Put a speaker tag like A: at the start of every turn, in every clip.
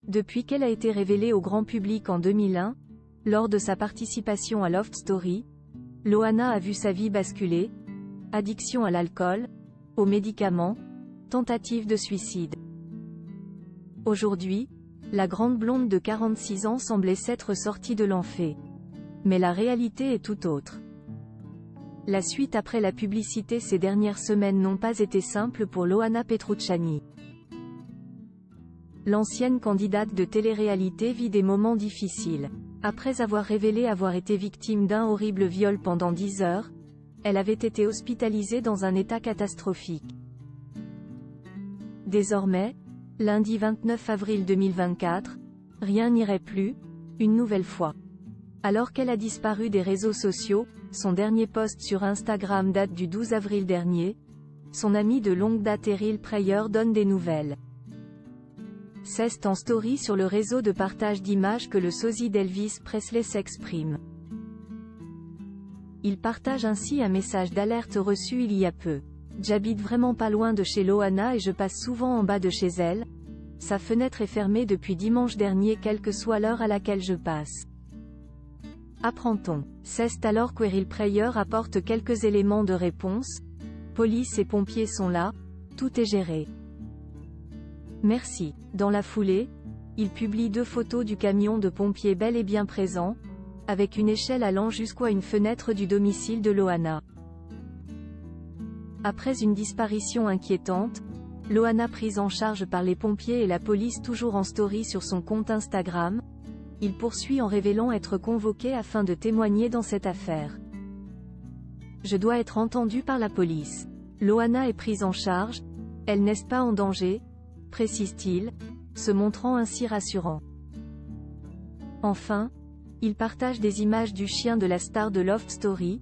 A: Depuis qu'elle a été révélée au grand public en 2001, lors de sa participation à Love Story, Loana a vu sa vie basculer. Addiction à l'alcool, aux médicaments, tentative de suicide. Aujourd'hui, la grande blonde de 46 ans semblait s'être sortie de l'enfer. Mais la réalité est tout autre. La suite après la publicité ces dernières semaines n'ont pas été simples pour Loana Petrucciani. L'ancienne candidate de télé-réalité vit des moments difficiles. Après avoir révélé avoir été victime d'un horrible viol pendant 10 heures, elle avait été hospitalisée dans un état catastrophique. Désormais, lundi 29 avril 2024, rien n'irait plus, une nouvelle fois. Alors qu'elle a disparu des réseaux sociaux, son dernier post sur Instagram date du 12 avril dernier, son ami de longue date Errol Prayer donne des nouvelles. C'est en story sur le réseau de partage d'images que le sosie d'Elvis Presley s'exprime. Il partage ainsi un message d'alerte reçu il y a peu. J'habite vraiment pas loin de chez Loana et je passe souvent en bas de chez elle. Sa fenêtre est fermée depuis dimanche dernier quelle que soit l'heure à laquelle je passe. Apprend-on. C'est alors qu'Errol Prayer apporte quelques éléments de réponse. Police et pompiers sont là, tout est géré. Merci. Dans la foulée, il publie 2 photos du camion de pompiers bel et bien présent, avec une échelle allant jusqu'à une fenêtre du domicile de Loana. Après une disparition inquiétante, Loana prise en charge par les pompiers et la police toujours en story sur son compte Instagram, il poursuit en révélant être convoqué afin de témoigner dans cette affaire. Je dois être entendu par la police. Loana est prise en charge, elle n'est pas en danger, précise-t-il, se montrant ainsi rassurant. Enfin, il partage des images du chien de la star de Love Story,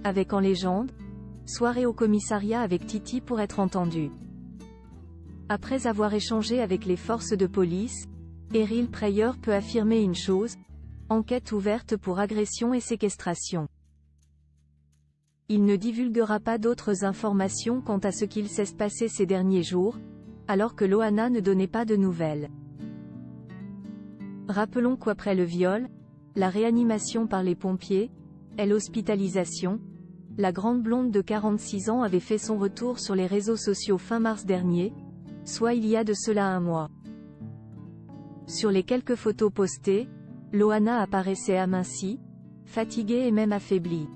A: avec en légende, soirée au commissariat avec Titi pour être entendu. Après avoir échangé avec les forces de police, Errol Prayer peut affirmer une chose, enquête ouverte pour agression et séquestration. Il ne divulguera pas d'autres informations quant à ce qu'il s'est passé ces derniers jours, alors que Loana ne donnait pas de nouvelles. Rappelons qu'après le viol, la réanimation par les pompiers, et l'hospitalisation, la grande blonde de 46 ans avait fait son retour sur les réseaux sociaux fin mars dernier, soit il y a de cela un mois. Sur les quelques photos postées, Loana apparaissait amincie, fatiguée et même affaiblie.